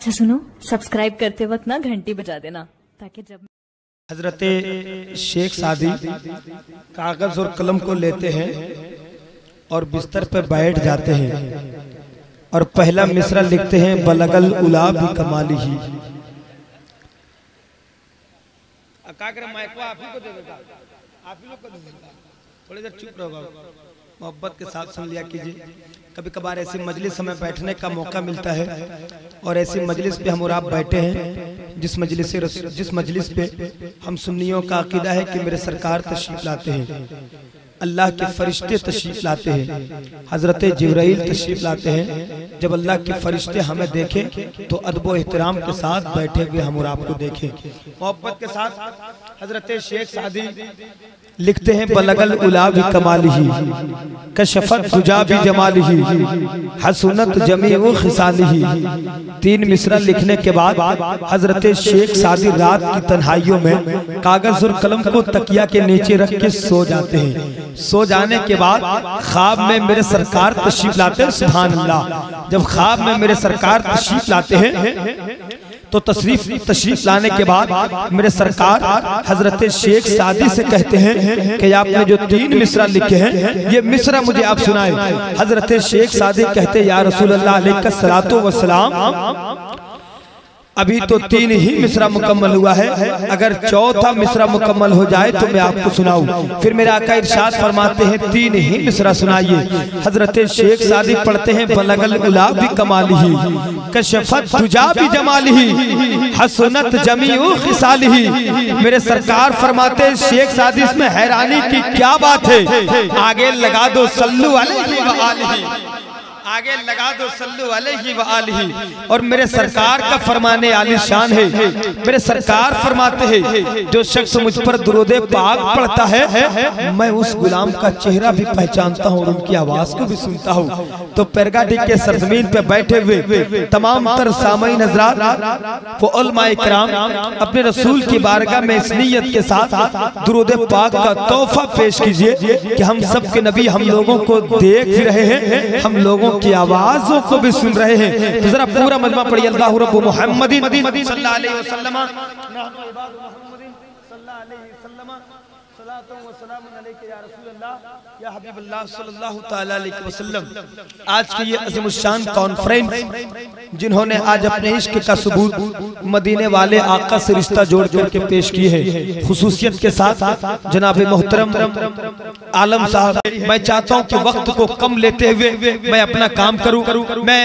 अच्छा सुनो, सब्सक्राइब करते वक्त ना घंटी बजा देना ताकि जब हजरत शेख सादी कागज और कलम को लेते हैं और बिस्तर पर बैठ जाते हैं और पहला मिसरा लिखते हैं बलगल उला भी कमाली ही। थोड़ी देर चुप रहो, मोहब्बत के साथ सुन लिया कीजिए। कभी कभार ऐसी मजलिस हमें बैठने का मौका मिलता है और ऐसी मजलिस पे हम और आप बैठे हैं जिस मजलिस पे हम सुन्नियों का अकीदा है कि मेरे सरकार तशरीफ लाते हैं, अल्लाह के फरिश्ते तशरीफ लाते हैं, हजरत जिब्राइल तशरीफ लाते हैं। जब अल्लाह के फरिश्ते हमें देखें तो अदब व एहतराम के साथ बैठे हुए हम और आपको देखें। मोहब्बत के साथ हजरत शेख सादी लिखते हैं बलगल उला भी कमाली ही कशफत तुजा भी जमाली ही हसनत जमी वो खिसाली ही। 3 मिसरा लिखने के बाद हजरत शेख सादी रात की तन्हाइयों में कागज और कलम को तकिया के नीचे रख के सो जाते हैं। सो जाने के बाद ख्वाब में मेरे सरकार तशरीफ लाते हैं। सुभान अल्लाह। जब ख्वाब में मेरे सरकार तशरीफ लाते हैं तो तशरीफ लाने के बाद मेरे सरकार हजरत शेख सादी से कहते हैं कि आपने जो 3 मिसरा लिखे हैं ये मिसरा मुझे आप सुनाए। हजरत शेख सादी कहते या रसूल अल्लाह अलैहिस्सलातु वस्सलाम, अभी तो 3 ही मिसरा मुकम्मल हुआ है, अगर 4था मिसरा मुकम्मल हो जाए तो मैं आपको सुनाऊं। फिर मेरे आका इरशाद फरमाते हैं 3 ही मिसरा सुनाइए। हजरत शेख सादी पढ़ते हैं बलगल उला भी कमाली ही कशफत तुजा भी जमाली ही हसनत जमीउ खिसाली ही। मेरे सरकार फरमाते हैं शेख सादी इसमें हैरानी की क्या बात है, आगे लगा दो सल्लु अलैहि व आलिही, आगे लगा दो सल्लु अलैहि व आलिही। और मेरे सरकार का फरमाने आलिशान है। मेरे सरकार फरमाते हैं जो शख्स मुझ पर दुरूदे पाक पढ़ता है मैं उस गुलाम का चेहरा भी पहचानता हूँ और उनकी आवाज को भी सुनता हूँ। तो पेरगाडी के सरजमीन पे बैठे हुए तमाम तर सामईन हज़रात वो उलमाए किराम अपने रसूल की बारगाह में इस नियत के साथ दुरूदे पाक का तोहफा पेश कीजिए कि हम सब के नबी हम लोगों को देख भी रहे हैं, हम लोगों की आवाजों को भी सुन रहे हैं। तो जरा पूरा मजमा पढ़िए अल्लाहु रब्बु मुहम्मदिन सल्लल्लाहु अलैहि वसल्लम या हबीब अल्लाह सल्लल्लाहु तआला अलैहि वसल्लम। आज की ये अज़ीमुश्शान कॉन्फ्रेंस जिन्होंने आज अपने इश्क का सबूत मदीने वाले आका से रिश्ता जोड़ करके पेश की है, खुसूसियत के साथ जनाब मोहतरम आलम साहब, मैं चाहता हूँ कि वक्त को कम लेते हुए मैं अपना काम करूँ। मैं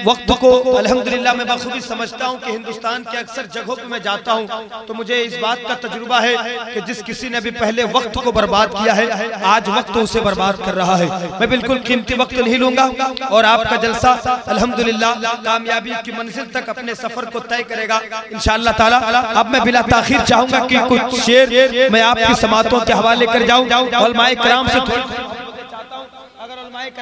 वक्त को अल्हम्दुलिल्लाह मैं बखूबी समझता हूँ कि हिंदुस्तान के अक्सर जगहों पे मैं जाता हूँ तो मुझे इस बात का तजुर्बा है कि जिस किसी ने भी पहले वक्त को बर्बाद किया है आज वक्त उसे बर्बाद कर रहा है। मैं बिल्कुल कीमती वक्त नहीं लूंगा और आपका जलसा अल्हम्दुलिल्लाह कामयाबी की मंजिल तक अपने सफर को तय करेगा इंशाअल्लाह ताला। अब मैं बिला ताखीर चाहूंगा कि कुछ शेर मैं आपकी समातों के हवाले कर जाऊं। उलमाए किराम से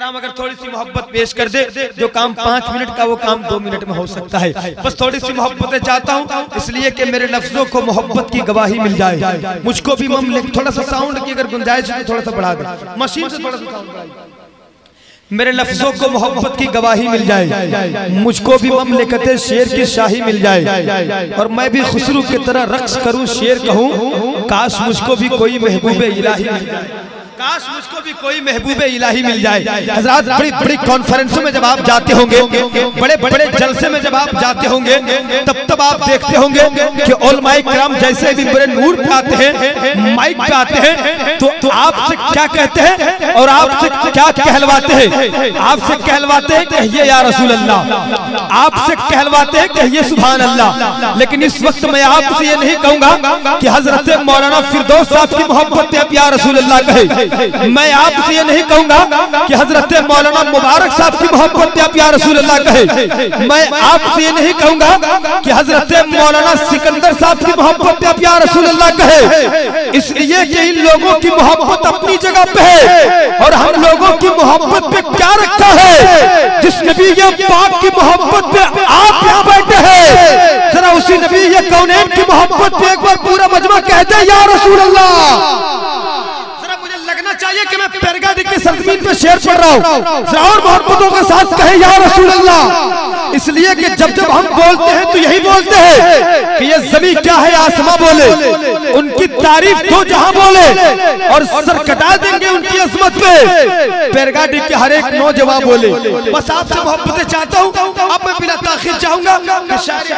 अगर थोड़ी सी मोहब्बत पेश कर दे, जो काम 5 मिनट का वो काम 2 मिनट में हो सकता है। बस थोड़ी सी मोहब्बतें चाहता हूँ इसलिए कि मेरे लफ्जों को मोहब्बत की गवाही मिल जाए। मुझको भी थोड़ा सा साउंड की अगर गुंजाइश है तो थोड़ा सा बढ़ा दे, मशीन से थोड़ा सा साउंड बढ़ाइए। मेरे लफ्जों को मोहब्बत की गवाही मिल जाए, मुझको भी ममलिकते शेर की शाही मिल जाए और मैं भी खुसरू की तरह रक्स करूं शेर कहूं काश मुझको भी कोई महबूबे इलाही मिल जाए, काश मुझको भी कोई महबूबे इलाही मिल जाए। हज़रात बड़ी बड़ी कॉन्फ्रेंसों में जब आप जाते होंगे, बड़े बड़े जलसे में जब आप जाते होंगे तब आप देखते होंगे कि उलमाए किराम जैसे भी बड़े नूर पे आते हैं, माइक पे आते हैं तो आपसे क्या कहते हैं और आपसे क्या कहलवाते हैं? आपसे कहलवाते हैं कहिए या रसूल अल्लाह, आपसे कहलवाते हैं कहिए सुभान अल्लाह। लेकिन इस वक्त मैं आपसे ये नहीं कहूंगा कि हजरत मौलाना फिरदौस साहब की मोहब्बत में आप या रसूल अल्लाह कहे। मैं आपसे ये नहीं कहूंगा कि हजरत मौलाना मुबारक साहब की मोहब्बत पे आप या रसूल अल्लाह कहे। मैं आपसे ये नहीं कहूंगा कि हजरत मौलाना सिकंदर साहब की मोहब्बत पे आप या रसूल अल्लाह कहे, इसलिए कि इन लोगों की मोहब्बत अपनी जगह पे है और हम लोगों की मोहब्बत पे क्या रखा है। जिस नबी ये पाक की मोहब्बत पे आप यहाँ बैठे हैं, जरा उसी नबी ये कौनैन की मोहब्बत पे एक बार पूरा मजमा कहते हैं या रसूल अल्लाह। चाहिए कि मैं पेरगाडी के सरजमीन पे शेर पढ़ रहा हूँ, जरा और मोहब्बतों के साथ कहे या रसूल अल्लाह। इसलिए कि जब जब हम बोलते हैं तो यही बोलते हैं कि ये ज़मीन क्या है आसमां बोले, उनकी तारीफ तो जहां बोले, और सर कटा देंगे उनकी अजमत पे बैरगाड़ी के हर एक नौजवान बोले। बस आपसे मोहब्बतें चाहता हूँ। अब मैं बिला ताखीर चाहूंगा कि शायरी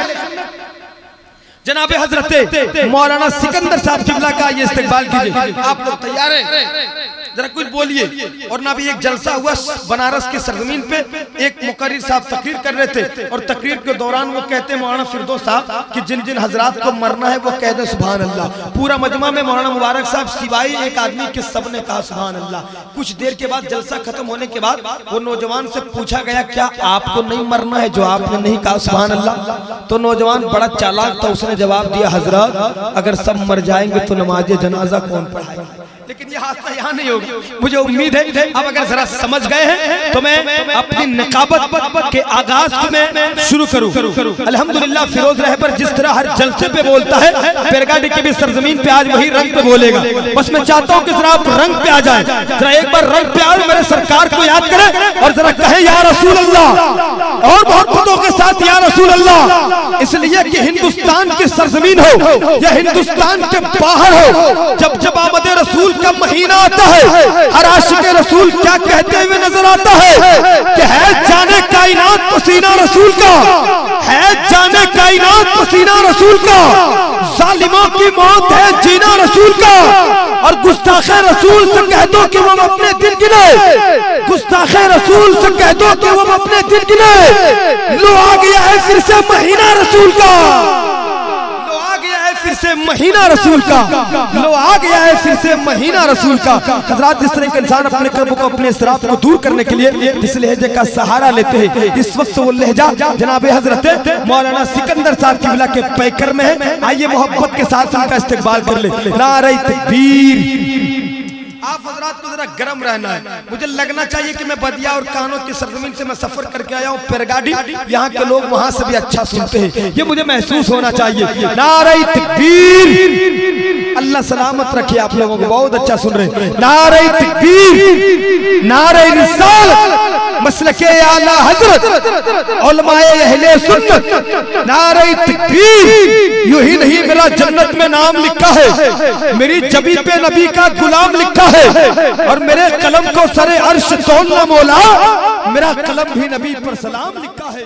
जनाब हजरत मौलाना सिकंदर साहब किबला का ये इस्तकबाल कीजिए। आप लोग तैयार हैं? जरा कुछ बोलिए। और ना भी एक जलसा हुआ बनारस की सरजमीन पे, एक मुकर्रिर साहब तकरीर कर रहे थे और तकरीर के दौरान वो कहते हैं मौलाना फिरदौस साहब कि जिन जिन हजरात को मरना है वो कह दे सुभान अल्लाह। पूरा मजमा में मौलाना मुबारक साहब सिवाय एक आदमी के सब ने कहा सुभान अल्लाह। कुछ देर के बाद जलसा खत्म होने के बाद वो नौजवान से पूछा गया क्या आपको नहीं मरना है जो आपने नहीं कहा सुभान अल्लाह? तो नौजवान बड़ा चालाक था, उसने जवाब दिया हजरत अगर सब मर जाएंगे तो नमाज जनाजा कौन पढ़ाएगा? लेकिन ये हादसा यहाँ नहीं होगा। मुझे उम्मीद है अब अगर जरा समझ गए हैं तो मैं अपनी नकाबत के आगाज को मैं शुरू करूं। अल्हम्दुलिल्लाह फिरोज रहबर जिस तरह हर जलसे पे बोलता है, बैरगाड़ी की भी सरजमीन पे आज वही रंग पे बोलेगा। बस मैं चाहता हूं कि जरा आप रंग पे आ जाए, जरा एक बार रंग पे आए, मेरे सरकार को याद करें और जरा कहे या रसूल अल्लाह और मोहब्बतों के साथ या रसूल अल्लाह। इसलिए कि हिंदुस्तान की सरजमीन हो या हिंदुस्तान के बाहर हो, जब जब आमद रसूल का महीना आता है, हर आशिक रसूल क्या कहते हुए नजर आता है कि है जाने कायनात पसीना रसूल का, है जाने कायनात पसीना रसूल का, जालिमों की मौत है जीना रसूल का। और गुस्ताखे रसूल से कह दो कि वो अपने दिन गिने, गुस्ताखे रसूल से कह दो कि वो अपने दिन गिने। लो आ गया है फिर से महीना रसूल का, फिर से महीना रसूल का, लो आ गया है फिर से महीना रसूल का। हजरात जिस तरह के इंसान अपने कर्म को अपने इसराफ को दूर करने के लिए इस लहजे का सहारा लेते हैं, इस वक्त वो लहजा जनाब हजरत मौलाना सिकंदर साहब किबला के पैकर में है। आइए मोहब्बत के साथ उनका इस्तकबाल कर ले। नारे तकबीर। आप हजरात को जरा गर्म रहना है। मुझे लगना चाहिए कि मैं बदिया और कानों की सरजमीन से मैं सफर करके आया हूँ बैरगाड़ी, यहाँ के लोग वहां से भी अच्छा सुनते हैं, ये मुझे महसूस होना चाहिए। नारे तकबीर। अल्लाह सलामत रखे आप लोगों को, बहुत अच्छा सुन रहे हैं। नारे तकबीर, नारे रिसालत, मसलके आला हजरत, उलमाए अहले सुन्नत। नारे तकबीर। यूं ही नहीं मेरा जन्नत में नाम लिखा है, मेरी जबी पे नबी का गुलाम लिखा है, और मेरे कलम को सरे अर्श तोलना मौला, मेरा कलम भी नबी पर सलाम लिखा है।